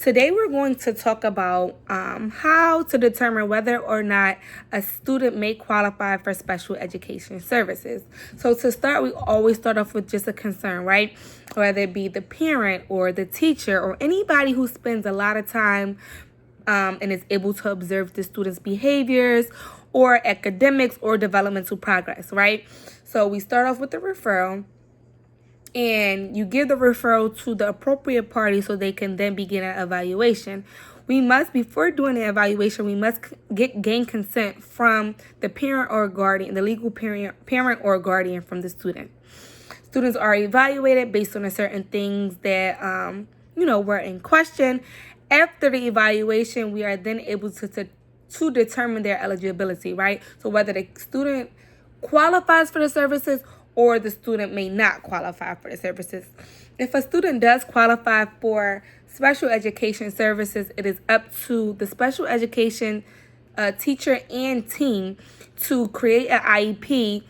Today we're going to talk about how to determine whether or not a student may qualify for special education services. So to start, we always start off with just a concern, right? Whether it be the parent or the teacher or anybody who spends a lot of time and is able to observe the student's behaviors or academics or developmental progress, right? So we start off with the referral. And you give the referral to the appropriate party so they can then begin an evaluation. Before doing the evaluation, we must gain consent from the parent or guardian, the legal parent or guardian from the student. Students are evaluated based on certain things that, were in question. After the evaluation, we are then able to determine their eligibility, right? So whether the student qualifies for the services or the student may not qualify for the services. If a student does qualify for special education services, it is up to the special education teacher and team to create an IEP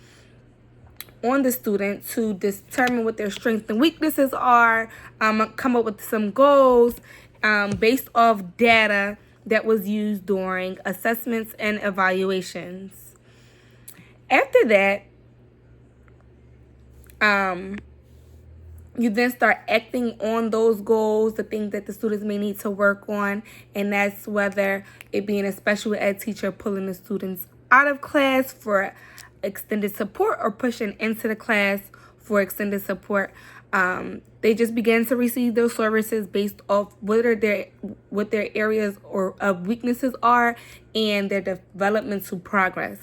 on the student to determine what their strengths and weaknesses are, come up with some goals based off data that was used during assessments and evaluations. After that, you then start acting on those goals, the things that the students may need to work on, and that's whether it being a special ed teacher pulling the students out of class for extended support or pushing into the class for extended support. They just begin to receive those services based off what their areas or of weaknesses are and their developmental progress.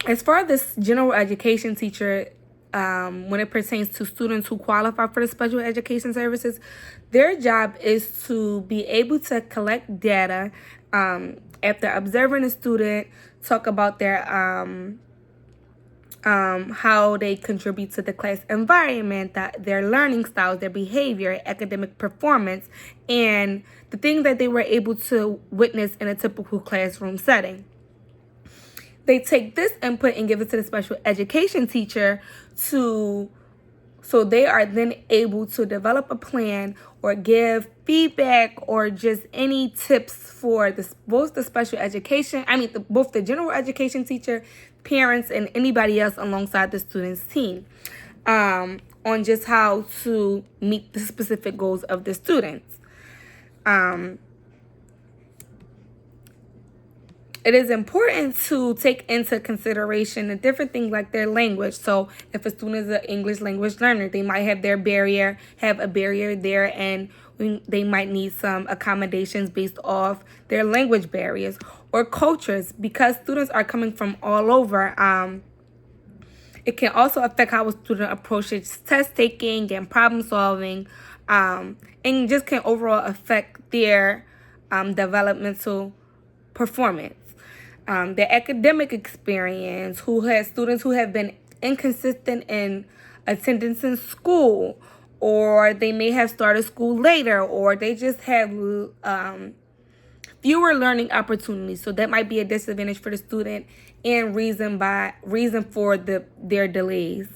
As far as this general education teacher, when it pertains to students who qualify for the special education services, their job is to be able to collect data after observing a student, talk about their how they contribute to the class environment, their learning styles, their behavior, academic performance, and the things that they were able to witness in a typical classroom setting. They take this input and give it to the special education teacher so they are then able to develop a plan or give feedback or just any tips for both the special education, both the general education teacher, parents, and anybody else alongside the student's team on just how to meet the specific goals of the students. It is important to take into consideration the different things like their language. So if a student is an English language learner, they might have a barrier there, and they might need some accommodations based off their language barriers or cultures. Because students are coming from all over, it can also affect how a student approaches test taking and problem solving, and just can overall affect their developmental performance. Their academic experience, students who have been inconsistent in attendance in school, or they may have started school later, or they just have fewer learning opportunities. So that might be a disadvantage for the student and reason for their delays.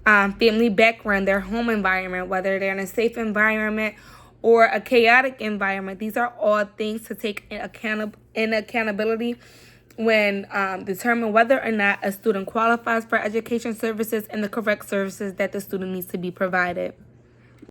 Family background, their home environment, whether they're in a safe environment or a chaotic environment. These are all things to take in accountability when determine whether or not a student qualifies for education services and the correct services that the student needs to be provided.